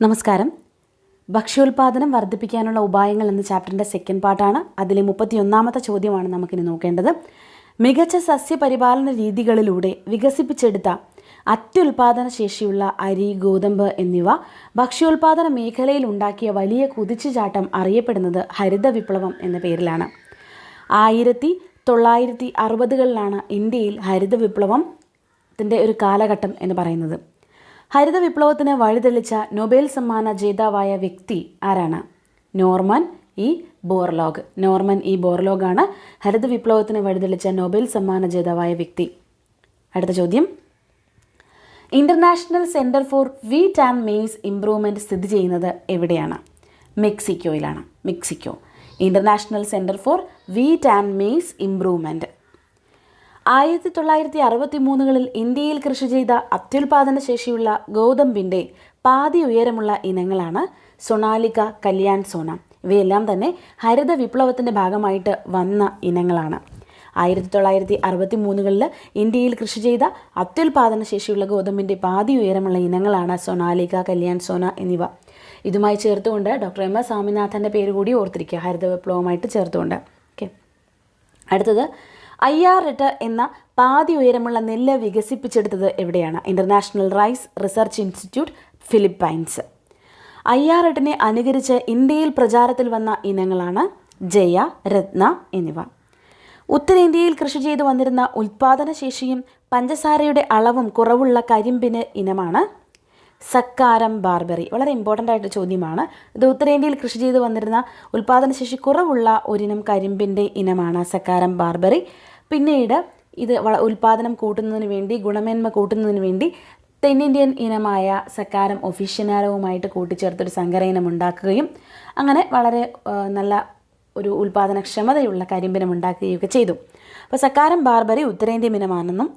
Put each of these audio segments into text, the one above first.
നമസ്കാരം. ഭക്ഷ്യോൽപാദനം വർദ്ധിപ്പിക്കാനുള്ള ഉപായങ്ങൾ എന്ന ചാപ്റ്ററിൻ്റെ സെക്കൻഡ് പാർട്ടാണ്. അതിലെ 31ാമത്തെ ചോദ്യമാണ് നമുക്കിനി നോക്കേണ്ടത്. മികച്ച സസ്യപരിപാലന രീതികളിലൂടെ വികസിപ്പിച്ചെടുത്ത അത്യുൽപാദന ശേഷിയുള്ള അരി, ഗോതമ്പ് എന്നിവ ഭക്ഷ്യോൽപാദന മേഖലയിൽ ഉണ്ടാക്കിയ വലിയ കുതിച്ചുചാട്ടം അറിയപ്പെടുന്നത് ഹരിത വിപ്ലവം എന്ന പേരിലാണ്. 1960കളിലാണ് ഇന്ത്യയിൽ ഹരിത വിപ്ലവത്തിൻ്റെ ഒരു കാലഘട്ടം എന്ന് പറയുന്നത്. ഹരിത വിപ്ലവത്തിന് വഴിതെളിച്ച നൊബേൽ സമ്മാന ജേതാവായ വ്യക്തി ആരാണ്? നോർമൻ ഇ ബോർലോഗാണ് ഹരിത വിപ്ലവത്തിന് വഴിതെളിച്ച നൊബേൽ സമ്മാന ജേതാവായ വ്യക്തി. അടുത്ത ചോദ്യം. International centre for wheat and maize improvement സ്ഥിതി ചെയ്യുന്നത് എവിടെയാണ്? മെക്സിക്കോയിലാണ്. International centre for wheat and maize improvement 1963കളിൽ ഇന്ത്യയിൽ കൃഷി ചെയ്ത അത്യുൽപാദന ശേഷിയുള്ള ഗോതമ്പിൻ്റെ പാതി ഉയരമുള്ള ഇനങ്ങളാണ് സൊണാലിക, കല്യാൺ സോന. ഇവയെല്ലാം തന്നെ ഹരിത വിപ്ലവത്തിൻ്റെ ഭാഗമായിട്ട് വന്ന ഇനങ്ങളാണ്. 1963കളിൽ ഇന്ത്യയിൽ കൃഷി ചെയ്ത അത്യുൽപാദന ശേഷിയുള്ള ഗോതമ്പിൻ്റെ പാതി ഉയരമുള്ള ഇനങ്ങളാണ് സൊണാലിക, കല്യാൺ സോന എന്നിവ. ഇതുമായി ചേർത്തുകൊണ്ട് ഡോക്ടർ എം എസ് സ്വാമിനാഥൻ്റെ പേര് കൂടി ഓർത്തിരിക്കുക, ഹരിത വിപ്ലവമായിട്ട് ചേർത്തുകൊണ്ട്. ഓക്കെ. അടുത്തത്, IRET എന്ന പാതി ഉയരമുള്ള നെല്ല് വികസിപ്പിച്ചെടുത്തത് എവിടെയാണ്? International rice research institute, Philippines. IRETനെ അനുകരിച്ച് ഇന്ത്യയിൽ പ്രചാരത്തിൽ വന്ന ഇനങ്ങളാണ് ജയ, രത്ന എന്നിവ. ഉത്തരേന്ത്യയിൽ കൃഷി ചെയ്തു വന്നിരുന്ന ഉൽപാദനശേഷിയും പഞ്ചസാരയുടെ അളവും കുറവുള്ള കരിമ്പിന് ഇനമാണ് സക്കാരം ബാർബറി. വളരെ ഇമ്പോർട്ടൻ്റ് ആയിട്ട് ചോദ്യമാണ് ഇത്. ഉത്തരേന്ത്യയിൽ കൃഷി ചെയ്തു വന്നിരുന്ന ഉൽപാദനശേഷി കുറവുള്ള ഒരിനം കരിമ്പിൻ്റെ ഇനമാണ് സക്കാരം ബാർബറി. പിന്നീട് ഇത് ഉൽപാദനം കൂട്ടുന്നതിന് വേണ്ടി, ഗുണമേന്മ കൂട്ടുന്നതിന് വേണ്ടി തെന്നിന്ത്യൻ ഇനമായ സക്കാരം ഒഫീഷ്യനാരവുമായിട്ട് കൂട്ടിച്ചേർത്തൊരു സങ്കര ഇനം ഉണ്ടാക്കുകയും അങ്ങനെ വളരെ നല്ല ഒരു ഉൽപാദനക്ഷമതയുള്ള കരിമ്പിനം ഉണ്ടാക്കുകയൊക്കെ ചെയ്തു. അപ്പോൾ സക്കാരം ബാർബറി ഉത്തരേന്ത്യൻ ഇനമാണെന്നും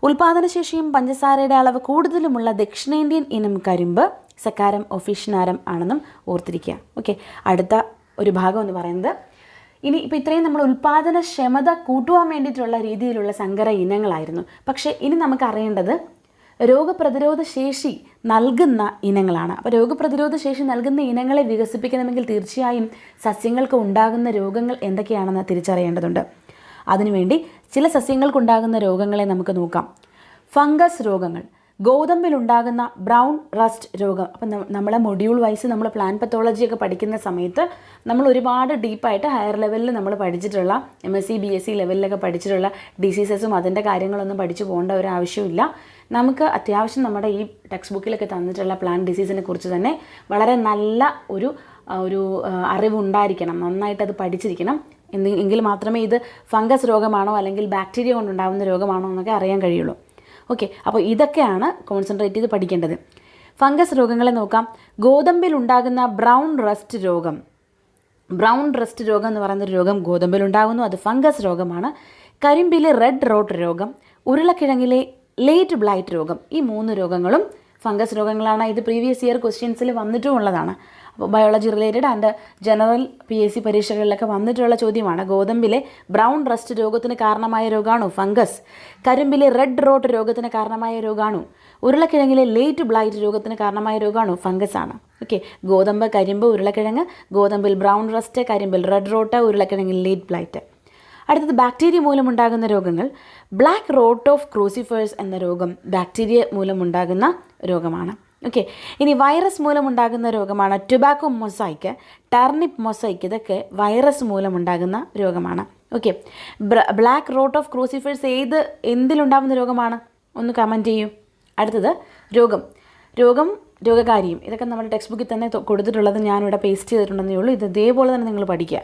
ഉൽപാദനശേഷിയും പഞ്ചസാരയുടെ അളവ് കൂടുതലുമുള്ള ദക്ഷിണേന്ത്യൻ ഇനം കരിമ്പ് സക്കാരം ഒഫീഷ്യനാരം ആണെന്നും ഓർത്തിരിക്കുക. ഓക്കെ. അടുത്ത ഒരു ഭാഗം എന്ന് പറയുന്നത്, ഇനി ഇപ്പോൾ ഇത്രയും നമ്മൾ ഉൽപാദനക്ഷമത കൂട്ടുവാൻ വേണ്ടിയിട്ടുള്ള രീതിയിലുള്ള സങ്കര ഇനങ്ങളായിരുന്നു. പക്ഷേ ഇനി നമുക്ക് അറിയേണ്ടത് രോഗപ്രതിരോധ ശേഷി നൽകുന്ന ഇനങ്ങളാണ്. അപ്പോൾ രോഗപ്രതിരോധ ശേഷി നൽകുന്ന ഇനങ്ങളെ വികസിപ്പിക്കണമെങ്കിൽ തീർച്ചയായും സസ്യങ്ങൾക്ക് ഉണ്ടാകുന്ന രോഗങ്ങൾ എന്തൊക്കെയാണെന്ന് തിരിച്ചറിയേണ്ടതുണ്ട്. അതിനുവേണ്ടി ചില സസ്യങ്ങൾക്കുണ്ടാകുന്ന രോഗങ്ങളെ നമുക്ക് നോക്കാം. ഫംഗസ് രോഗങ്ങൾ, ഗോതമ്പിലുണ്ടാകുന്ന ബ്രൗൺ റസ്റ്റ് രോഗം. അപ്പം നമ്മളെ മൊഡ്യൂൾ വൈസ് നമ്മൾ പ്ലാൻ പത്തോളജിയൊക്കെ പഠിക്കുന്ന സമയത്ത് നമ്മൾ ഒരുപാട് ഡീപ്പായിട്ട് ഹയർ ലെവലിൽ നമ്മൾ പഠിച്ചിട്ടുള്ള MSc BSc ലെവലിലൊക്കെ പഠിച്ചിട്ടുള്ള ഡിസീസസും അതിൻ്റെ കാര്യങ്ങളൊന്നും പഠിച്ചു പോകേണ്ട ഒരു ആവശ്യമില്ല. നമുക്ക് അത്യാവശ്യം നമ്മുടെ ഈ ടെക്സ്റ്റ് ബുക്കിലൊക്കെ തന്നിട്ടുള്ള പ്ലാന്റ് ഡിസീസിനെ കുറിച്ച് തന്നെ വളരെ നല്ല ഒരു അറിവുണ്ടായിരിക്കണം, നന്നായിട്ടത് പഠിച്ചിരിക്കണം. എങ്കിൽ മാത്രമേ ഇത് ഫംഗസ് രോഗമാണോ അല്ലെങ്കിൽ ബാക്ടീരിയ കൊണ്ടുണ്ടാകുന്ന രോഗമാണോ എന്നൊക്കെ അറിയാൻ കഴിയുള്ളൂ. ഓക്കെ. അപ്പോൾ ഇതൊക്കെയാണ് കോൺസെൻട്രേറ്റ് ചെയ്ത് പഠിക്കേണ്ടത്. ഫംഗസ് രോഗങ്ങളെ നോക്കാം. ഗോതമ്പിൽ ഉണ്ടാകുന്ന ബ്രൗൺ റസ്റ്റ് രോഗം എന്ന് പറയുന്നൊരു രോഗം ഗോതമ്പിലുണ്ടാകുന്നു, അത് ഫംഗസ് രോഗമാണ്. കരിമ്പിലെ റെഡ് റോട്ട് രോഗം, ഉരുളക്കിഴങ്ങിലെ ലേറ്റ് ബ്ലൈറ്റ് രോഗം, ഈ 3 രോഗങ്ങളും ഫംഗസ് രോഗങ്ങളാണ്. ഇത് പ്രീവിയസ് ഇയർ ക്വസ്റ്റ്യൻസിൽ വന്നിട്ടുമുള്ളതാണ്. അപ്പോൾ biology related and general PSc പരീക്ഷകളിലൊക്കെ വന്നിട്ടുള്ള ചോദ്യമാണ്. ഗോതമ്പിലെ ബ്രൗൺ റസ്റ്റ് രോഗത്തിന് കാരണമായ രോഗാണു ഫംഗസ്, കരിമ്പിലെ റെഡ് റോട്ട് രോഗത്തിന് കാരണമായ രോഗാണു, ഉരുളക്കിഴങ്ങിലെ ലേറ്റ് ബ്ലൈറ്റ് രോഗത്തിന് കാരണമായ രോഗാണു ഫംഗസ് ആണ്. ഓക്കെ. ഗോതമ്പ്, കരിമ്പ്, ഉരുളക്കിഴങ്ങ്. ഗോതമ്പിൽ ബ്രൗൺ റസ്റ്റ്, കരിമ്പിൽ റെഡ് റോട്ട്, ഉരുളക്കിഴങ്ങിൽ ലേറ്റ് ബ്ലൈറ്റ്. അടുത്തത് ബാക്ടീരിയ മൂലമുണ്ടാകുന്ന രോഗങ്ങൾ. ബ്ലാക്ക് റോട്ട് ഓഫ് ക്രൂസിഫേഴ്സ് എന്ന രോഗം ബാക്ടീരിയ മൂലമുണ്ടാകുന്ന രോഗമാണ്. ഓക്കെ. ഇനി വൈറസ് മൂലമുണ്ടാകുന്ന രോഗമാണ് ടുബാക്കോ മൊസൈക്ക്, ടർണിപ്പ് മൊസൈക്ക്. ഇതൊക്കെ വൈറസ് മൂലമുണ്ടാകുന്ന രോഗമാണ്. ഓക്കെ. ബ്ലാക്ക് റോട്ട് ഓഫ് ക്രൂസിഫേഴ്സ് എന്തിലുണ്ടാകുന്ന രോഗമാണ്? ഒന്ന് കമൻറ്റ് ചെയ്യൂ. അടുത്തത് രോഗകാരിയും. ഇതൊക്കെ നമ്മുടെ ടെക്സ്റ്റ് ബുക്കിൽ തന്നെ കൊടുത്തിട്ടുള്ളത്, ഞാനിവിടെ പേസ്റ്റ് ചെയ്തിട്ടുണ്ടെന്നേ ഉള്ളൂ. ഇത് ഇതേപോലെ തന്നെ നിങ്ങൾ പഠിക്കുക.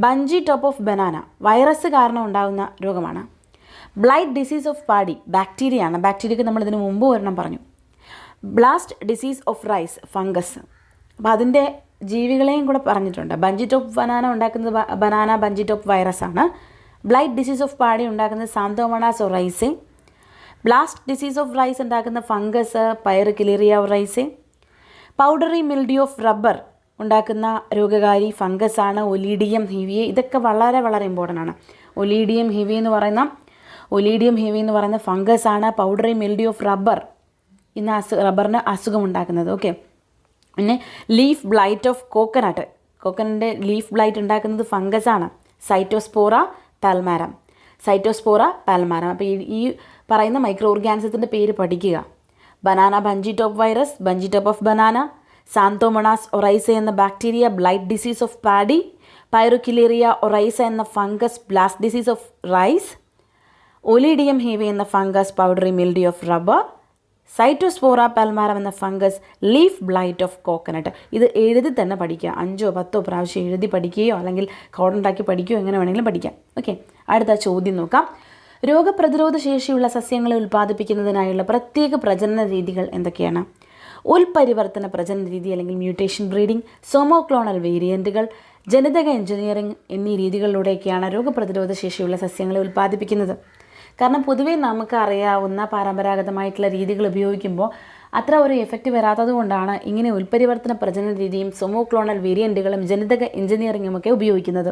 Bunchy top of banana virus കാരണം ഉണ്ടാകുന്ന രോഗമാണ്. Blight disease of paddy bacteria ആണ്. ബാക്ടീരിയക്ക് നമ്മൾ ഇതിന് മുമ്പ് ഒരെണ്ണം പറഞ്ഞു. Blast disease of rice fungus. അപ്പോൾ അതിൻ്റെ ജീവികളെയും കൂടെ പറഞ്ഞിട്ടുണ്ട്. ബഞ്ചി ടോപ്പ് ബനാന ഉണ്ടാക്കുന്നത് ബനാന ബഞ്ചി ടോപ്പ് വൈറസ് ആണ്. ബ്ലൈറ്റ് ഡിസീസ് ഓഫ് പാഡി ഉണ്ടാക്കുന്നത് Xanthomonas oryzae. Blast disease of rice ഉണ്ടാക്കുന്ന fungus Pyricularia oryzae. Powdery mildew of rubber ഉണ്ടാക്കുന്ന രോഗകാരി ഫംഗസ് ആണ് ഒലീഡിയം ഹീവിയെ. ഇതൊക്കെ വളരെ വളരെ ഇമ്പോർട്ടൻ്റ് ആണ്. ഒലീഡിയം ഹീവി എന്ന് പറയുന്ന ഫംഗസ് ആണ് പൗഡറി മിൽഡ്യൂ ഓഫ് റബ്ബർ റബ്ബറിന് അസുഖമുണ്ടാക്കുന്നത്. ഓക്കെ. പിന്നെ ലീഫ് ബ്ലൈറ്റ് ഓഫ് കോക്കനട്ട്, കോക്കനട്ടിൻ്റെ ലീഫ് ബ്ലൈറ്റ് ഉണ്ടാക്കുന്നത് ഫംഗസാണ്. സൈറ്റോസ്പോറ പാൽമാരം, സൈറ്റോസ്പോറ പാൽമാരം. അപ്പോൾ ഈ പറയുന്ന മൈക്രോ ഓർഗാനിസത്തിൻ്റെ പേര് പഠിക്കുക. Banana bunchy top virus, bunchy top of banana. Xanthomonas oryzae എന്ന bacteria, blight disease of paddy. Pyricularia oryzae എന്ന fungus, blast disease of rice. Oidium heveae എന്ന fungus, powdery mildew of rubber. Cytospora palmarum എന്ന fungus, leaf blight of coconut. ഇത് എഴുതി തന്നെ പഠിക്കുക. 5 or 10 പ്രാവശ്യം എഴുതി പഠിക്കുകയോ അല്ലെങ്കിൽ കോഡുണ്ടാക്കി പഠിക്കുകയോ എങ്ങനെ വേണമെങ്കിലും പഠിക്കാം. ഓക്കെ, അടുത്ത ചോദ്യം നോക്കാം. രോഗപ്രതിരോധ ശേഷിയുള്ള സസ്യങ്ങളെ ഉൽപ്പാദിപ്പിക്കുന്നതിനായുള്ള പ്രത്യേക പ്രജനന രീതികൾ എന്തൊക്കെയാണ്? ഉൽപരിവർത്തന പ്രജനന രീതി അല്ലെങ്കിൽ മ്യൂട്ടേഷൻ ബ്രീഡിംഗ്, സോമോക്ലോണൽ വേരിയൻറ്റുകൾ, ജനിതക എഞ്ചിനീയറിംഗ് എന്നീ രീതികളിലൂടെയൊക്കെയാണ് രോഗപ്രതിരോധ ശേഷിയുള്ള സസ്യങ്ങളെ ഉൽപ്പാദിപ്പിക്കുന്നത്. കാരണം പൊതുവേ നമുക്ക് അറിയാവുന്ന പരമ്പരാഗതമായിട്ടുള്ള രീതികൾ ഉപയോഗിക്കുമ്പോൾ അത്ര ഒരു എഫക്റ്റ് വരാത്തത് കൊണ്ടാണ് ഇങ്ങനെ ഉൽപരിവർത്തന പ്രജനന രീതിയും സോമോക്ലോണൽ വേരിയൻറ്റുകളും ജനിതക എഞ്ചിനീയറിംഗും ഒക്കെ ഉപയോഗിക്കുന്നത്.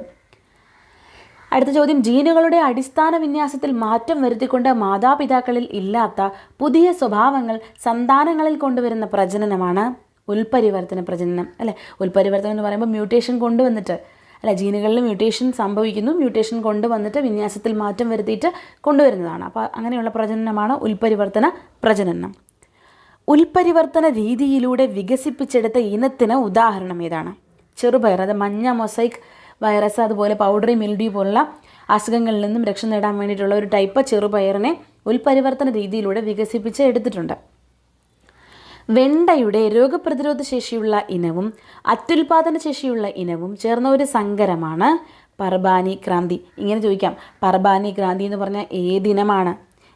അടുത്ത ചോദ്യം, ജീനുകളുടെ അടിസ്ഥാന വിന്യാസത്തിൽ മാറ്റം വരുത്തിക്കൊണ്ട് മാതാപിതാക്കളിൽ ഇല്ലാത്ത പുതിയ സ്വഭാവങ്ങൾ സന്താനങ്ങളിൽ കൊണ്ടുവരുന്ന പ്രജനനമാണ് ഉൽപരിവർത്തന പ്രജനനം. അല്ലേ, ഉൽപരിവർത്തനം എന്ന് പറയുമ്പോൾ മ്യൂട്ടേഷൻ കൊണ്ടുവന്നിട്ട്, അല്ല, ജീനുകളിൽ മ്യൂട്ടേഷൻ സംഭവിക്കുന്നു, മ്യൂട്ടേഷൻ കൊണ്ടുവന്നിട്ട് വിന്യാസത്തിൽ മാറ്റം വരുത്തിയിട്ട് കൊണ്ടുവരുന്നതാണ്. അപ്പോൾ അങ്ങനെയുള്ള പ്രജനനമാണ് ഉൽപരിവർത്തന പ്രജനനം. ഉൽപരിവർത്തന രീതിയിലൂടെ വികസിപ്പിച്ചെടുത്ത ഇനത്തിന് ഉദാഹരണം ഏതാണ്? ചെറുപയർ, അത് മഞ്ഞ മൊസൈക്ക് വൈറസ്, അതുപോലെ പൗഡറി മിൽഡ്യൂ പോലുള്ള അസുഖങ്ങളിൽ നിന്നും രക്ഷ നേടാൻ വേണ്ടിയിട്ടുള്ള ഒരു ടൈപ്പ് ചെറുപയറിനെ ഉൽപരിവർത്തന രീതിയിലൂടെ വികസിപ്പിച്ച് എടുത്തിട്ടുണ്ട്. വെണ്ടയുടെ രോഗപ്രതിരോധ ശേഷിയുള്ള ഇനവും അത്യുൽപാദന ശേഷിയുള്ള ഇനവും ചേർന്ന ഒരു സങ്കരമാണ് പർബാനി ക്രാന്തി. ഇങ്ങനെ ചോദിക്കാം, പർബാനി ക്രാന്തി എന്ന് പറഞ്ഞാൽ ഏതിനമാണ്,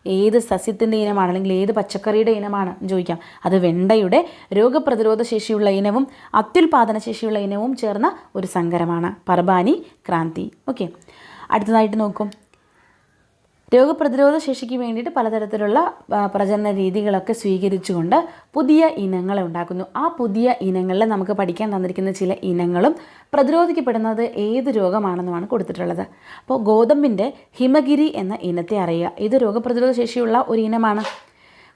ഏത് സസ്യത്തിൻ്റെ ഇനമാണ് അല്ലെങ്കിൽ ഏത് പച്ചക്കറിയുടെ ഇനമാണ് എന്ന് ചോദിക്കാം. അത് വെണ്ടയുടെ രോഗപ്രതിരോധ ശേഷിയുള്ള ഇനവും അത്യുൽപാദന ശേഷിയുള്ള ഇനവും ചേർന്ന ഒരു സങ്കരമാണ് പർബാനി ക്രാന്തി. ഓക്കെ, അടുത്തതായിട്ട് നോക്കും. രോഗപ്രതിരോധ ശേഷിക്ക് വേണ്ടിയിട്ട് പലതരത്തിലുള്ള പ്രജനന രീതികളൊക്കെ സ്വീകരിച്ചുകൊണ്ട് പുതിയ ഇനങ്ങളെ ഉണ്ടാക്കുന്നു. ആ പുതിയ ഇനങ്ങളിൽ നമുക്ക് പഠിക്കാൻ തന്നിരിക്കുന്ന ചില ഇനങ്ങളും പ്രതിരോധിക്കപ്പെടുന്നത് ഏത് രോഗമാണെന്നുമാണ് കൊടുത്തിട്ടുള്ളത്. അപ്പോൾ ഗോതമ്പിൻ്റെ ഹിമഗിരി എന്ന ഇനത്തെ അറിയുക. ഇത് രോഗപ്രതിരോധ ശേഷിയുള്ള ഒരു ഇനമാണ്.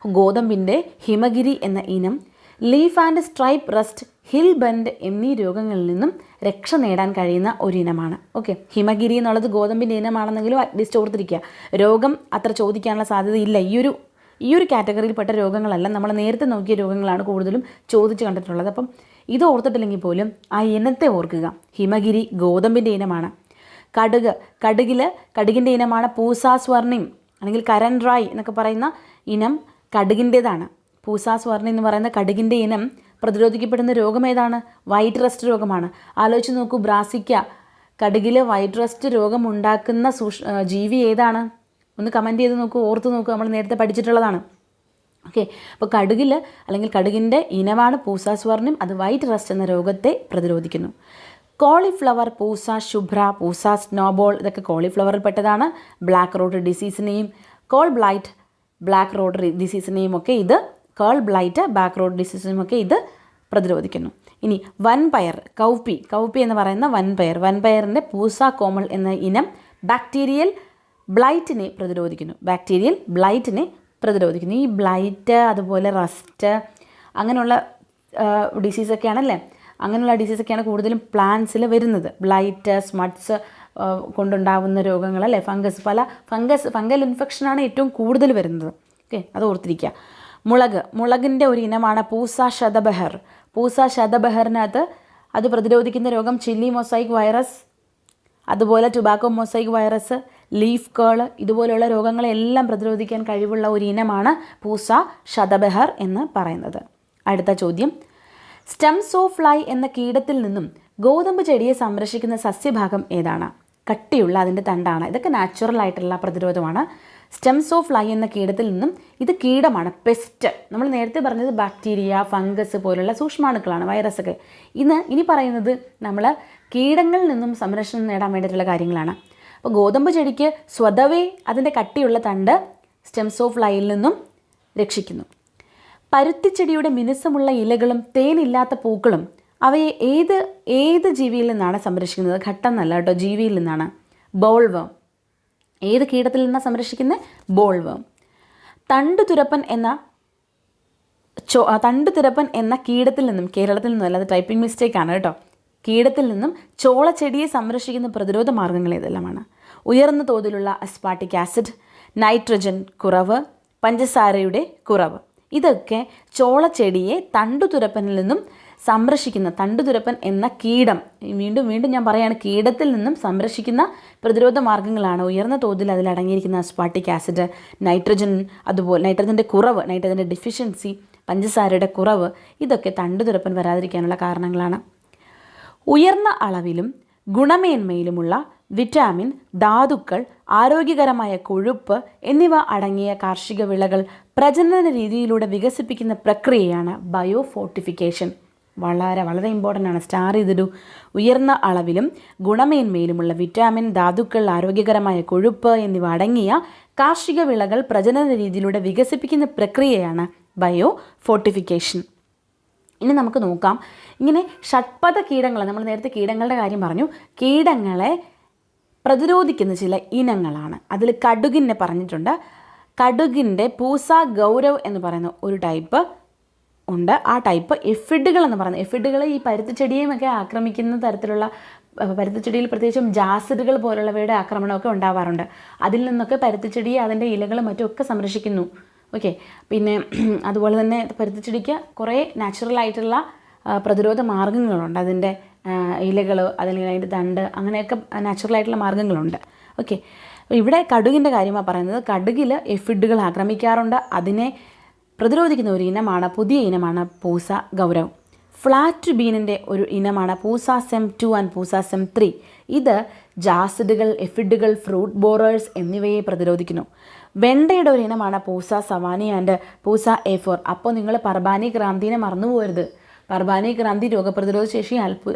ഗോതമ്പിൻ്റെ ഹിമഗിരി എന്ന ഇനം leaf and stripe rest, hill bend എന്നീ രോഗങ്ങളിൽ നിന്നും രക്ഷ നേടാൻ കഴിയുന്ന ഒരിനമാണ്. ഓക്കെ, ഹിമഗിരി എന്നുള്ളത് ഗോതമ്പിൻ്റെ ഇനമാണെന്നെങ്കിലും അറ്റ്ലീസ്റ്റ് ഓർത്തിരിക്കുക. രോഗം അത്ര ചോദിക്കാനുള്ള സാധ്യതയില്ല. ഈ ഒരു കാറ്റഗറിയിൽപ്പെട്ട രോഗങ്ങളല്ല, നമ്മൾ നേരത്തെ നോക്കിയ രോഗങ്ങളാണ് കൂടുതലും ചോദിച്ച് കണ്ടിട്ടുള്ളത്. അപ്പം ഇത് ഓർത്തിട്ടില്ലെങ്കിൽ പോലും ആ ഇനത്തെ ഓർക്കുക. ഹിമഗിരി ഗോതമ്പിൻ്റെ ഇനമാണ്. കടുകിൻ്റെ ഇനമാണ് പൂസാ സ്വർണിം അല്ലെങ്കിൽ കരൻ റായ് എന്നൊക്കെ പറയുന്ന ഇനം കടുകിൻ്റേതാണ്. പൂസാ സ്വർണ്ണ എന്ന് പറയുന്ന കടുകിൻ്റെ ഇനം പ്രതിരോധിക്കപ്പെടുന്ന രോഗം ഏതാണ്? വൈറ്റ് റസ്റ്റ് രോഗമാണ്. ആലോചിച്ച് നോക്കൂ, ബ്രാസിക്ക, കടുകിൽ വൈറ്റ് റസ്റ്റ് രോഗം ഉണ്ടാക്കുന്ന ജീവി ഏതാണ്? ഒന്ന് കമൻറ്റ് ചെയ്ത് നോക്കൂ, ഓർത്ത് നോക്കൂ, നമ്മൾ നേരത്തെ പഠിച്ചിട്ടുള്ളതാണ്. ഓക്കെ, അപ്പോൾ കടുകിൽ അല്ലെങ്കിൽ കടുകിൻ്റെ ഇനമാണ് പൂസാ സ്വർണ്ണം. അത് വൈറ്റ് റസ്റ്റ് എന്ന രോഗത്തെ പ്രതിരോധിക്കുന്നു. കോളിഫ്ലവർ, പൂസ ശുഭ്ര, പൂസ സ്നോബോൾ, ഇതൊക്കെ കോളിഫ്ലവറിൽ പെട്ടതാണ്. ബ്ലാക്ക് റോഡ് ഡിസീസിനെയും കോൾ ബ്ലൈറ്റ് ബ്ലാക്ക് റോഡ് ഡിസീസിനെയും ഒക്കെ ഇത് ഇത് പ്രതിരോധിക്കുന്നു. ഇനി വൻപയർ, കൗപ്പി എന്ന് പറയുന്ന വൻപയറിൻ്റെ പൂസ കോമൾ എന്ന ഇനം ബാക്ടീരിയൽ ബ്ലൈറ്റിനെ പ്രതിരോധിക്കുന്നു. ഈ ബ്ലൈറ്റ്, അതുപോലെ റസ്റ്റ്, അങ്ങനെയുള്ള ഡിസീസൊക്കെയാണല്ലേ, അങ്ങനെയുള്ള ഡിസീസൊക്കെയാണ് കൂടുതലും പ്ലാന്റ്സിൽ വരുന്നത്. ബ്ലൈറ്റ്, സ്മട്സ് കൊണ്ടുണ്ടാവുന്ന രോഗങ്ങളല്ലേ, ഫംഗൽ ഇൻഫെക്ഷനാണ് ഏറ്റവും കൂടുതൽ വരുന്നത്. ഓക്കെ, അത് ഓർത്തിരിക്കുക. മുളകിൻ്റെ ഒരു ഇനമാണ് പൂസ ശതബഹറിനകത്ത് അത് പ്രതിരോധിക്കുന്ന രോഗം ചില്ലി മൊസൈക്ക് വൈറസ്, അതുപോലെ ടുബാക്കോ മൊസൈക്ക് വൈറസ്, ലീഫ് കേൾ, ഇതുപോലെയുള്ള രോഗങ്ങളെല്ലാം പ്രതിരോധിക്കാൻ കഴിവുള്ള ഒരു ഇനമാണ് പൂസ ശതബഹർ എന്ന് പറയുന്നത്. അടുത്ത ചോദ്യം, സ്റ്റെംസ് ഓഫ് ഫ്ലൈ എന്ന കീടത്തിൽ നിന്നും ഗോതമ്പ് ചെടിയെ സംരക്ഷിക്കുന്ന സസ്യഭാഗം ഏതാണ്? കട്ടിയുള്ള അതിൻ്റെ തണ്ടാണ്. ഇതൊക്കെ നാച്ചുറൽ ആയിട്ടുള്ള പ്രതിരോധമാണ്. സ്റ്റെംസ് ഓഫ് ഫ്ലൈ എന്ന കീടത്തിൽ നിന്നും, ഇത് കീടമാണ്, പെസ്റ്റ്. നമ്മൾ നേരത്തെ പറഞ്ഞത് ബാക്ടീരിയ, ഫംഗസ് പോലുള്ള സൂക്ഷ്മാണുക്കളാണ്, വൈറസൊക്കെ. ഇനി പറയുന്നത് നമ്മൾ കീടങ്ങളിൽ നിന്നും സംരക്ഷണം നേടാൻ വേണ്ടിയിട്ടുള്ള കാര്യങ്ങളാണ്. അപ്പോൾ ഗോതമ്പ് ചെടിക്ക് സ്വതവേ അതിൻ്റെ കട്ടിയുള്ള തണ്ട് സ്റ്റെംസ് ഓഫ് ഫ്ലൈയിൽ നിന്നും രക്ഷിക്കുന്നു. പരുത്തിച്ചെടിയുടെ മിനുസമുള്ള ഇലകളും തേനില്ലാത്ത പൂക്കളും അവയെ ഏത് ജീവിയിൽ നിന്നാണ് സംരക്ഷിക്കുന്നത്? ഘട്ടം എന്നല്ല കേട്ടോ, ജീവിയിൽ നിന്നാണ്. ബോൾവേം. ഏത് കീടത്തിൽ നിന്നാണ് സംരക്ഷിക്കുന്നത്? ബോൾവേം. തണ്ടുതുരപ്പൻ എന്ന തണ്ടുതുരപ്പൻ എന്ന കീടത്തിൽ നിന്നും, കേരളത്തിൽ നിന്നും അല്ലാതെ ടൈപ്പിംഗ് മിസ്റ്റേക്കാണ് കേട്ടോ, കീടത്തിൽ നിന്നും ചോളച്ചെടിയെ സംരക്ഷിക്കുന്ന പ്രതിരോധ മാർഗ്ഗങ്ങൾ ഏതെല്ലാമാണ്? ഉയർന്ന തോതിലുള്ള അസ്പാർട്ടിക് ആസിഡ്, നൈട്രജൻ കുറവ്, പഞ്ചസാരയുടെ കുറവ്. ഇതൊക്കെ ചോളച്ചെടിയെ തണ്ടുതുരപ്പനിൽ നിന്നും സംരക്ഷിക്കുന്ന, തണ്ടുതുരപ്പൻ എന്ന കീടം, വീണ്ടും വീണ്ടും ഞാൻ പറയുകയാണ്, കീടത്തിൽ നിന്നും സംരക്ഷിക്കുന്ന പ്രതിരോധ മാർഗ്ഗങ്ങളാണ്. ഉയർന്ന തോതിൽ അതിലടങ്ങിയിരിക്കുന്ന അസ്പാർട്ടിക് ആസിഡ്, നൈട്രജൻ, അതുപോലെ നൈട്രജൻ്റെ കുറവ്, നൈട്രജൻ്റെ ഡെഫിഷ്യൻസി, പഞ്ചസാരയുടെ കുറവ്, ഇതൊക്കെ തണ്ടുതുരപ്പൻ വരാതിരിക്കാനുള്ള കാരണങ്ങളാണ്. ഉയർന്ന അളവിലും ഗുണമേന്മയിലുമുള്ള വിറ്റാമിൻ, ധാതുക്കൾ, ആരോഗ്യകരമായ കൊഴുപ്പ് എന്നിവ അടങ്ങിയ കാർഷിക വിളകൾ പ്രജനന രീതിയിലൂടെ വികസിപ്പിക്കുന്ന പ്രക്രിയയാണ് ബയോഫോർട്ടിഫിക്കേഷൻ. വളരെ വളരെ ഇമ്പോർട്ടൻ്റ് ആണ്, സ്റ്റാർ ചെയ്തിടൂ. ഉയർന്ന അളവിലും ഗുണമേന്മയിലുമുള്ള വിറ്റാമിൻ, ധാതുക്കൾ, ആരോഗ്യകരമായ കൊഴുപ്പ് എന്നിവ അടങ്ങിയ കാർഷിക വിളകൾ പ്രജനന രീതിയിലൂടെ വികസിപ്പിക്കുന്ന പ്രക്രിയയാണ് ബയോഫോർട്ടിഫിക്കേഷൻ. ഇനി നമുക്ക് നോക്കാം, ഇങ്ങനെ ഷഡ്പദ കീടങ്ങൾ, നമ്മൾ നേരത്തെ കീടങ്ങളുടെ കാര്യം പറഞ്ഞു, കീടങ്ങളെ പ്രതിരോധിക്കുന്ന ചില ഇനങ്ങളാണ്. അതിൽ കടുകിനെ പറഞ്ഞിട്ടുണ്ട്. കടുകിൻ്റെ പൂസ ഗൗരവ് എന്ന് പറയുന്ന ഒരു ടൈപ്പ് ഉണ്ട്. ആ ടൈപ്പ് എഫിഡുകൾ എന്ന് പറയുന്നത്, എഫിഡുകൾ ഈ പരുത്തിച്ചെടിയുമൊക്കെ ആക്രമിക്കുന്ന തരത്തിലുള്ള, പരുത്തിച്ചെടിയിൽ പ്രത്യേകിച്ചും ജാസിഡുകൾ പോലുള്ളവയുടെ ആക്രമണമൊക്കെ ഉണ്ടാവാറുണ്ട്. അതിൽ നിന്നൊക്കെ പരുത്തിച്ചെടിയെ അതിൻ്റെ ഇലകളും മറ്റുമൊക്കെ സംരക്ഷിക്കുന്നു. ഓക്കെ, പിന്നെ അതുപോലെ തന്നെ പരുത്തിച്ചെടിക്ക് കുറേ നാച്ചുറലായിട്ടുള്ള പ്രതിരോധ മാർഗ്ഗങ്ങളുണ്ട്. അതിൻ്റെ ഇലകൾ, അല്ലെങ്കിൽ അതിൻ്റെ തണ്ട്, അങ്ങനെയൊക്കെ നാച്ചുറലായിട്ടുള്ള മാർഗ്ഗങ്ങളുണ്ട്. ഓക്കെ, ഇവിടെ കടുകിൻ്റെ കാര്യമാണ് പറയുന്നത്. കടുകിൽ എഫിഡുകൾ ആക്രമിക്കാറുണ്ട്. അതിനെ പ്രതിരോധിക്കുന്ന ഒരു ഇനമാണ്, പുതിയ ഇനമാണ് പൂസ ഗൗരവ്. ഫ്ലാറ്റ് ബീനിൻ്റെ ഒരു ഇനമാണ് പൂസ സെം 2 ആൻഡ് പൂസ സെം 3. ഇത് ജാസിഡുകൾ, എഫിഡുകൾ, ഫ്രൂട്ട് ബോറേഴ്സ് എന്നിവയെ പ്രതിരോധിക്കുന്നു. വെണ്ടയുടെ ഒരു ഇനമാണ് പൂസ സവാനി ആൻഡ് പൂസ A4. അപ്പോൾ നിങ്ങൾ പർബാനി ക്രാന്തിനെ മറന്നു പോകരുത്. പർബാനി ക്രാന്തി രോഗപ്രതിരോധ ശേഷി,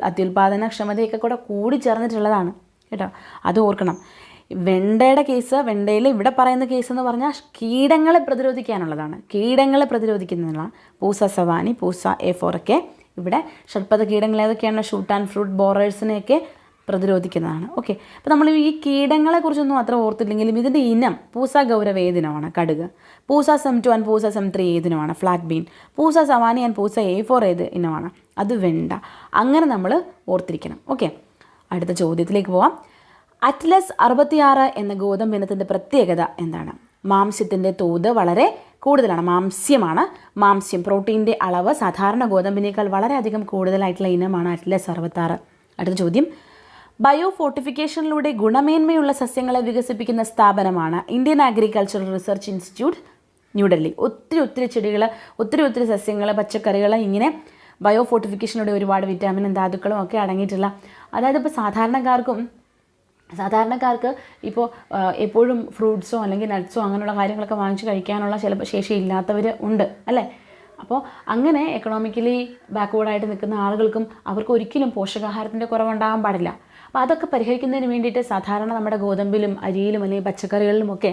അത്യുൽപാദന ക്ഷമതയൊക്കെ കൂടെ കൂടി ചേർന്നിട്ടുള്ളതാണ് കേട്ടോ, അത് ഓർക്കണം. വെണ്ടയുടെ കേസ്, വെണ്ടയിൽ ഇവിടെ പറയുന്ന കേസ് എന്ന് പറഞ്ഞാൽ കീടങ്ങളെ പ്രതിരോധിക്കാനുള്ളതാണ്, കീടങ്ങളെ പ്രതിരോധിക്കുന്നതാണ്. പൂസ സവാനി, പൂസ A4 ഒക്കെ ഇവിടെ ഷഡ്പദ കീടങ്ങൾ ഏതൊക്കെയാണ്? ഷൂട്ട് ആൻഡ് ഫ്രൂട്ട് ബോറേഴ്സിനെയൊക്കെ പ്രതിരോധിക്കുന്നതാണ്. ഓക്കെ, അപ്പോൾ നമ്മൾ ഈ കീടങ്ങളെക്കുറിച്ചൊന്നും അത്ര ഓർത്തില്ലെങ്കിലും ഇതിൻ്റെ ഇനം പൂസ ഗൗരവ് ഏതിനമാണ്? കടുക്. പൂസ സെം 2 ആൻഡ് പൂസ സെം 3 ഏതിനമാണ്? Flat bean. Pusa Sawani and Pusa A4 ഏത് ഇനമാണ്? അത് വെണ്ട. അങ്ങനെ നമ്മൾ ഓർത്തിരിക്കണം. ഓക്കെ, അടുത്ത ചോദ്യത്തിലേക്ക് പോവാം. അറ്റ്ലസ് 66 എന്ന ഗോതമ്പ് ഇനത്തിൻ്റെ പ്രത്യേകത എന്താണ്? മാംസ്യത്തിൻ്റെ തോത് വളരെ കൂടുതലാണ്. മാംസ്യം, പ്രോട്ടീൻ്റെ അളവ് സാധാരണ ഗോതമ്പിനേക്കാൾ വളരെയധികം കൂടുതലായിട്ടുള്ള ഇനമാണ് അറ്റ്ലസ് 66. അടുത്ത ചോദ്യം. ബയോഫോർട്ടിഫിക്കേഷനിലൂടെ ഗുണമേന്മയുള്ള സസ്യങ്ങളെ വികസിപ്പിക്കുന്ന സ്ഥാപനമാണ് Indian agricultural research institute, New Delhi. ഒത്തിരി ചെടികൾ, ഒത്തിരി സസ്യങ്ങൾ, പച്ചക്കറികൾ, ഇങ്ങനെ ബയോഫോർട്ടിഫിക്കേഷനിലൂടെ ഒരുപാട് വിറ്റാമിനും ധാതുക്കളും ഒക്കെ അടങ്ങിയിട്ടുള്ള, അതായത് ഇപ്പോൾ സാധാരണക്കാർക്ക് ഇപ്പോൾ എപ്പോഴും ഫ്രൂട്ട്സോ അല്ലെങ്കിൽ നട്ട്സോ അങ്ങനെയുള്ള കാര്യങ്ങളൊക്കെ വാങ്ങിച്ച് കഴിക്കാനുള്ള ചിലപ്പോൾ ശേഷിയില്ലാത്തവർ ഉണ്ട് അല്ലേ. അപ്പോൾ അങ്ങനെ എക്കണോമിക്കലി ബാക്ക്വേർഡായിട്ട് നിൽക്കുന്ന ആളുകൾക്കും അവർക്ക് ഒരിക്കലും പോഷകാഹാരത്തിൻ്റെ കുറവുണ്ടാകാൻ പാടില്ല. അപ്പോൾ അതൊക്കെ പരിഹരിക്കുന്നതിന് വേണ്ടിയിട്ട് സാധാരണ നമ്മുടെ ഗോതമ്പിലും അരിയിലും അല്ലെങ്കിൽ പച്ചക്കറികളിലുമൊക്കെ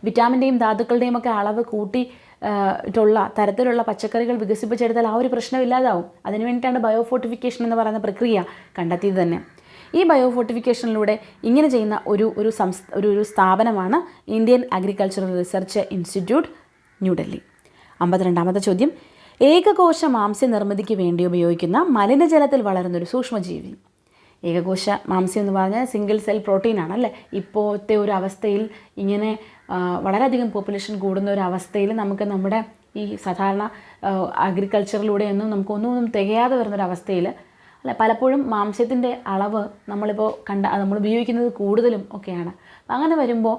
വിറ്റാമിൻ്റെയും ധാതുക്കളുടെയും ഒക്കെ അളവ് കൂട്ടി ട്ടുള്ള തരത്തിലുള്ള പച്ചക്കറികൾ വികസിപ്പിച്ചെടുത്താൽ ആ ഒരു പ്രശ്നമില്ലാതാവും. അതിനു വേണ്ടിയിട്ടാണ് ബയോഫോർട്ടിഫിക്കേഷൻ എന്ന് പറയുന്ന പ്രക്രിയ കണ്ടെത്തിയത് തന്നെ. ഈ ബയോഫോർട്ടിഫിക്കേഷനിലൂടെ ഇങ്ങനെ ചെയ്യുന്ന ഒരു സ്ഥാപനമാണ് Indian agricultural research institute, New Delhi. 52ാമത്തെ ചോദ്യം. ഏകകോശ മാംസ്യ നിർമ്മിതിക്ക് വേണ്ടി ഉപയോഗിക്കുന്ന മലിനജലത്തിൽ വളരുന്നൊരു സൂക്ഷ്മജീവി. ഏകകോശ മാംസ്യം എന്ന് പറഞ്ഞാൽ സിംഗിൾ സെൽ പ്രോട്ടീനാണ് അല്ലേ. ഇപ്പോഴത്തെ ഒരു അവസ്ഥയിൽ, ഇങ്ങനെ വളരെയധികം പോപ്പുലേഷൻ കൂടുന്ന ഒരു അവസ്ഥയിൽ നമുക്ക് നമ്മുടെ ഈ സാധാരണ അഗ്രികൾച്ചറിലൂടെയൊന്നും നമുക്കൊന്നും തികയാതെ വരുന്നൊരവസ്ഥയിൽ അല്ല, പലപ്പോഴും മാംസ്യത്തിൻ്റെ അളവ് നമ്മൾ ഉപയോഗിക്കുന്നത് കൂടുതലും ഒക്കെയാണ്. അങ്ങനെ വരുമ്പോൾ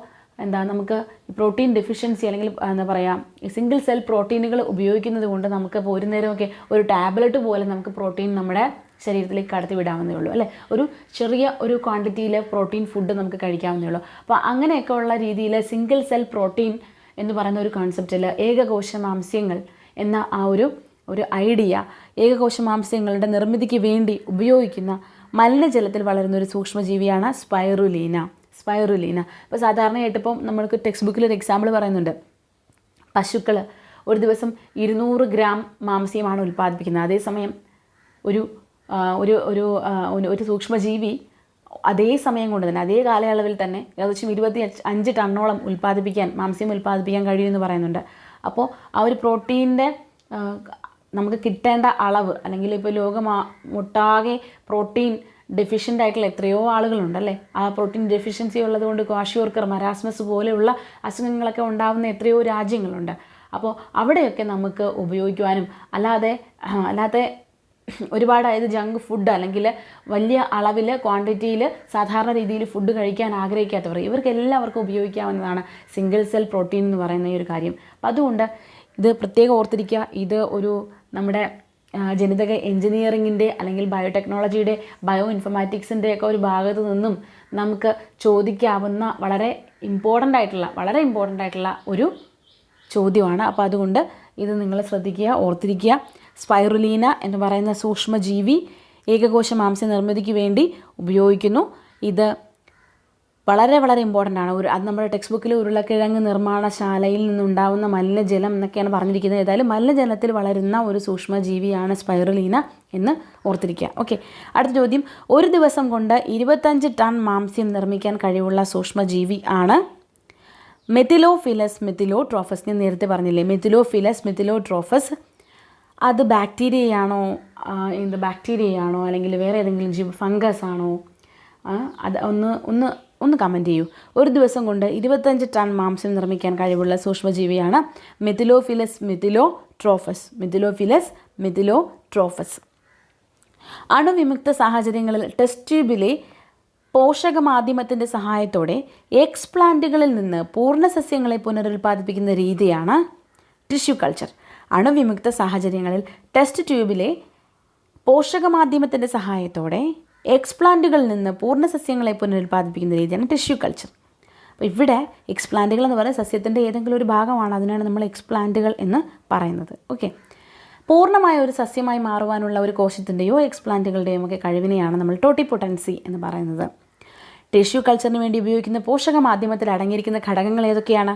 നമുക്ക് പ്രോട്ടീൻ ഡെഫിഷ്യൻസി അല്ലെങ്കിൽ എന്താ പറയുക, ഈ സിംഗിൾ സെൽ പ്രോട്ടീനുകൾ ഉപയോഗിക്കുന്നത് കൊണ്ട് നമുക്ക് ഇപ്പോൾ ഒരു നേരമൊക്കെ ഒരു ടാബ്ലറ്റ് പോലെ നമുക്ക് പ്രോട്ടീൻ നമ്മുടെ ശരീരത്തിലേക്ക് കടത്തി വിടാവുന്നേ ഉള്ളൂ അല്ലേ. ഒരു ചെറിയ ക്വാണ്ടിറ്റിയിൽ പ്രോട്ടീൻ ഫുഡ് നമുക്ക് കഴിക്കാവുന്നേ ഉള്ളൂ. അപ്പോൾ അങ്ങനെയൊക്കെ ഉള്ള രീതിയിൽ സിംഗിൾ സെൽ പ്രോട്ടീൻ എന്ന് പറയുന്ന ഒരു കോൺസെപ്റ്റിൽ ഏകകോശ മാംസ്യങ്ങൾ എന്ന ആ ഒരു ഐഡിയ, ഏകകോശ മാംസ്യങ്ങളുടെ നിർമ്മിതിക്ക് വേണ്ടി ഉപയോഗിക്കുന്ന മലിനജലത്തിൽ വളരുന്ന ഒരു സൂക്ഷ്മജീവിയാണ് സ്പൈറുലീന. ഇപ്പോൾ സാധാരണയായിട്ട് ഇപ്പം നമ്മൾക്ക് ടെക്സ്റ്റ് ബുക്കിൽ ഒരു എക്സാമ്പിൾ പറയുന്നുണ്ട്. പശുക്കൾ ഒരു ദിവസം 200 ഗ്രാം മാംസ്യമാണ് ഉൽപ്പാദിപ്പിക്കുന്നത്. അതേസമയം ഒരു സൂക്ഷ്മജീവി അതേ സമയം കൊണ്ട് തന്നെ, അതേ കാലയളവിൽ തന്നെ ഏകദേശം 25 ടണ്ണോളം മാംസ്യം ഉൽപ്പാദിപ്പിക്കാൻ കഴിയുമെന്ന് പറയുന്നുണ്ട്. അപ്പോൾ ആ ഒരു പ്രോട്ടീൻ്റെ നമുക്ക് കിട്ടേണ്ട അളവ്, അല്ലെങ്കിൽ ഇപ്പോൾ ഒട്ടാകെ പ്രോട്ടീൻ ഡെഫിഷ്യൻ്റ് ആയിട്ടുള്ള എത്രയോ ആളുകളുണ്ടല്ലേ. ആ പ്രോട്ടീൻ ഡെഫിഷ്യൻസി ഉള്ളതുകൊണ്ട് ക്വാഷിയോർക്കർ, മരാസ്മസ് പോലെയുള്ള അസുഖങ്ങളൊക്കെ ഉണ്ടാകുന്ന എത്രയോ രാജ്യങ്ങളുണ്ട്. അപ്പോൾ അവിടെയൊക്കെ നമുക്ക് ഉപയോഗിക്കുവാനും അല്ലാതെ ഒരുപാട്, അതായത് ജങ്ക് ഫുഡ് അല്ലെങ്കിൽ വലിയ അളവിൽ ക്വാണ്ടിറ്റിയിൽ സാധാരണ രീതിയിൽ ഫുഡ് കഴിക്കാൻ ആഗ്രഹിക്കാത്തവർ, ഇവർക്ക് എല്ലാവർക്കും ഉപയോഗിക്കാവുന്നതാണ് സിംഗിൾ സെൽ പ്രോട്ടീൻ എന്ന് പറയുന്ന ഈ ഒരു കാര്യം. അപ്പം അതുകൊണ്ട് ഇത് പ്രത്യേകം ഓർത്തിരിക്കുക. ഇത് ഒരു നമ്മുടെ ജനിതക എഞ്ചിനീയറിങ്ങിൻ്റെ അല്ലെങ്കിൽ ബയോടെക്നോളജിയുടെ ബയോ ഇൻഫർമാറ്റിക്സിൻ്റെ ഒക്കെ ഒരു ഭാഗത്തു നിന്നും നമുക്ക് ചോദിക്കാവുന്ന വളരെ ഇമ്പോർട്ടൻ്റ് ആയിട്ടുള്ള ഒരു ചോദ്യമാണ്. അപ്പോൾ അതുകൊണ്ട് ഇത് നിങ്ങൾ ശ്രദ്ധിക്കുക, ഓർത്തിരിക്കുക. സ്പൈറുലീന എന്ന് പറയുന്ന സൂക്ഷ്മജീവി ഏകകോശ മാംസ നിർമ്മിതിക്ക് വേണ്ടി ഉപയോഗിക്കുന്നു. ഇത് വളരെ ഇമ്പോർട്ടൻ്റ് ആണ്. അത് നമ്മുടെ ടെക്സ്റ്റ് ബുക്കിൽ ഉരുളക്കിഴങ്ങ് നിർമ്മാണശാലയിൽ നിന്നുണ്ടാവുന്ന മലിനജലം എന്നൊക്കെയാണ് പറഞ്ഞിരിക്കുന്നത്. ഏതായാലും മലിനജലത്തിൽ വളരുന്ന ഒരു സൂക്ഷ്മജീവിയാണ് സ്പൈറുലീന എന്ന് ഓർത്തിരിക്കുക. ഓക്കെ, അടുത്ത ചോദ്യം. ഒരു ദിവസം കൊണ്ട് 25 ടൺ മാംസ്യം നിർമ്മിക്കാൻ കഴിവുള്ള സൂക്ഷ്മജീവി ആണ് മെത്തിലോഫിലസ് മെത്തിലോട്രോഫസ്. ഞാൻ നേരത്തെ പറഞ്ഞില്ലേ, മെത്തിലോഫിലസ് മെത്തിലോട്രോഫസ്. അത് ബാക്ടീരിയയാണോ അല്ലെങ്കിൽ വേറെ ഏതെങ്കിലും ഫംഗസ് ആണോ? അത് ഒന്ന് കമൻറ്റ് ചെയ്യൂ. ഒരു ദിവസം കൊണ്ട് 25 ടൺ മാംസം നിർമ്മിക്കാൻ കഴിവുള്ള സൂക്ഷ്മജീവിയാണ് മെത്തിലോഫിലസ് മെത്തിലോട്രോഫസ്. അണുവിമുക്ത സാഹചര്യങ്ങളിൽ ടെസ്റ്റ് ട്യൂബിലെ പോഷകമാധ്യമത്തിൻ്റെ സഹായത്തോടെ എക്സ്പ്ലാന്റുകളിൽ നിന്ന് പൂർണ്ണസസ്യങ്ങളെ പുനരുൽപ്പാദിപ്പിക്കുന്ന രീതിയാണ് ടിഷ്യൂ കൾച്ചർ. അണുവിമുക്ത സാഹചര്യങ്ങളിൽ ടെസ്റ്റ് ട്യൂബിലെ പോഷകമാധ്യമത്തിൻ്റെ സഹായത്തോടെ എക്സ്പ്ലാന്റുകളിൽ നിന്ന് പൂർണ്ണസസ്യങ്ങളെ പുനരുൽപ്പാദിപ്പിക്കുന്ന രീതിയാണ് ടിഷ്യൂ കൾച്ചർ. അപ്പോൾ ഇവിടെ എക്സ്പ്ലാന്റുകൾ എന്ന് പറയുന്നത് സസ്യത്തിൻ്റെ ഏതെങ്കിലും ഒരു ഭാഗമാണ്, അതിനാണ് നമ്മൾ എക്സ്പ്ലാന്റുകൾ എന്ന് പറയുന്നത്. ഓക്കെ, പൂർണ്ണമായ ഒരു സസ്യമായി മാറുവാനുള്ള ഒരു കോശത്തിൻ്റെയോ എക്സ്പ്ലാന്റുകളുടെയോ ഒക്കെ കഴിവിനെയാണ് നമ്മൾ ടോട്ടിപ്പൊട്ടൻസി എന്ന് പറയുന്നത്. ടിഷ്യൂ കൾച്ചറിന് വേണ്ടി ഉപയോഗിക്കുന്ന പോഷകമാധ്യമത്തിൽ അടങ്ങിയിരിക്കുന്ന ഘടകങ്ങൾ ഏതൊക്കെയാണ്?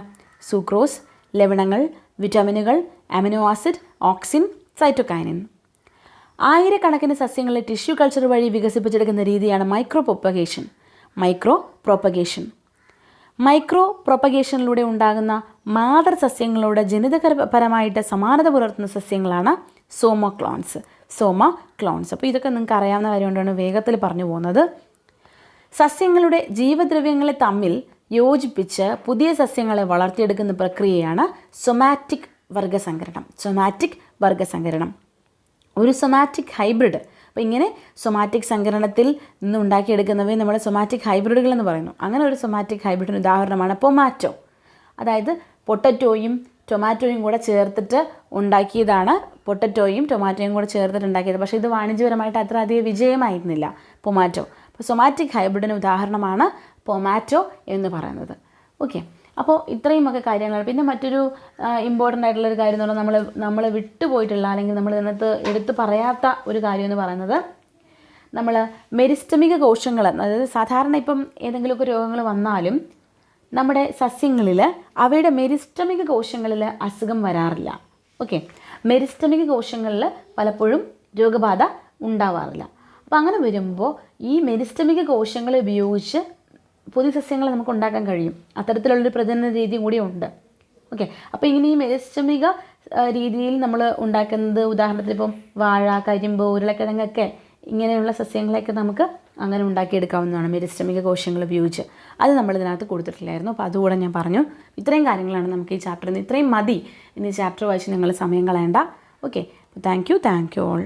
സൂക്രോസ്, ലവണങ്ങൾ, വിറ്റാമിനുകൾ, അമിനോ ആസിഡ്, ഓക്സിൻ, സൈറ്റോകൈനിൻ. ആയിരക്കണക്കിന് സസ്യങ്ങളെ ടിഷ്യൂ കൾച്ചർ വഴി വികസിപ്പിച്ചെടുക്കുന്ന രീതിയാണ് മൈക്രോ പ്രൊപ്പഗേഷനിലൂടെ ഉണ്ടാകുന്ന മാതൃസസ്യങ്ങളോട് ജനിതകപരമായിട്ട് സമാനത പുലർത്തുന്ന സസ്യങ്ങളാണ് സോമ ക്ലോൺസ്. അപ്പോൾ ഇതൊക്കെ നിങ്ങൾക്ക് അറിയാവുന്ന കാര്യം കൊണ്ടാണ് വേഗത്തിൽ പറഞ്ഞു പോകുന്നത്. സസ്യങ്ങളുടെ ജീവദ്രവ്യങ്ങളെ തമ്മിൽ യോജിപ്പിച്ച് പുതിയ സസ്യങ്ങളെ വളർത്തിയെടുക്കുന്ന പ്രക്രിയയാണ് സൊമാറ്റിക് വർഗസങ്കരണം. ഒരു സൊമാറ്റിക് ഹൈബ്രിഡ്. അപ്പോൾ ഇങ്ങനെ സൊമാറ്റിക് സങ്കരണത്തിൽ നിന്ന് ഉണ്ടാക്കിയെടുക്കുന്നവയെ നമ്മൾ സൊമാറ്റിക് ഹൈബ്രിഡുകൾ എന്ന് പറയുന്നു. അങ്ങനെ ഒരു സൊമാറ്റിക് ഹൈബ്രിഡിന് ഉദാഹരണമാണ് പൊമാറ്റോ. അതായത് പൊട്ടറ്റോയും ടൊമാറ്റോയും കൂടെ ചേർത്തിട്ട് ഉണ്ടാക്കിയതാണ്. പക്ഷേ ഇത് വാണിജ്യപരമായിട്ട് അത്ര അധികം വിജയമായിരുന്നില്ല പൊമാറ്റോ. അപ്പോൾ സൊമാറ്റിക് ഹൈബ്രിഡിന് ഉദാഹരണമാണ് പൊമാറ്റോ എന്ന് പറയുന്നത്. ഓക്കെ, അപ്പോൾ ഇത്രയുമൊക്കെ കാര്യങ്ങളാണ്. പിന്നെ മറ്റൊരു ഇമ്പോർട്ടൻ്റ് ആയിട്ടുള്ളൊരു കാര്യം എന്ന് പറഞ്ഞാൽ നമ്മൾ വിട്ടുപോയിട്ടുള്ള അല്ലെങ്കിൽ നമ്മൾ ഇതിനകത്ത് എടുത്ത് പറയാത്ത ഒരു കാര്യം എന്ന് പറയുന്നത്, നമ്മൾ മെരിസ്റ്റമിക കോശങ്ങൾ, അതായത് സാധാരണ ഇപ്പം ഏതെങ്കിലുമൊക്കെ രോഗങ്ങൾ വന്നാലും നമ്മുടെ സസ്യങ്ങളിൽ അവയുടെ മെരിസ്റ്റമിക കോശങ്ങളിൽ അസുഖം വരാറില്ല. ഓക്കെ, മെരിസ്റ്റമിക കോശങ്ങളിൽ പലപ്പോഴും രോഗബാധ ഉണ്ടാവാറില്ല. അപ്പോൾ അങ്ങനെ വരുമ്പോൾ ഈ മെരിസ്റ്റമിക കോശങ്ങളെ ഉപയോഗിച്ച് പുതിയ സസ്യങ്ങൾ നമുക്ക് ഉണ്ടാക്കാൻ കഴിയും. അത്തരത്തിലുള്ളൊരു പ്രജനന രീതിയും കൂടി ഉണ്ട്. ഓക്കെ, അപ്പോൾ ഇങ്ങനെ ഈ മെരിസ്റ്റമിക രീതിയിൽ നമ്മൾ ഉണ്ടാക്കുന്നത്, ഉദാഹരണത്തിന് ഇപ്പം വാഴ, കരിമ്പ്, ഉരുളക്കിഴങ്ങൊക്കെ ഇങ്ങനെയുള്ള സസ്യങ്ങളെയൊക്കെ നമുക്ക് അങ്ങനെ ഉണ്ടാക്കിയെടുക്കാവുന്നതാണ് മെരിസ്റ്റമിക കോശങ്ങൾ ഉപയോഗിച്ച്. അത് നമ്മളിതിനകത്ത് കൊടുത്തിട്ടില്ലായിരുന്നു. അപ്പോൾ അതുകൂടെ ഞാൻ പറഞ്ഞു. ഇത്രയും കാര്യങ്ങളാണ് നമുക്ക് ഈ ചാപ്റ്ററിൽ നിന്ന്. ഇത്രയും മതി. ഇനി ചാപ്റ്റർ വായിച്ച് നിങ്ങൾ സമയം കളയണ്ട. Okay, thank you all.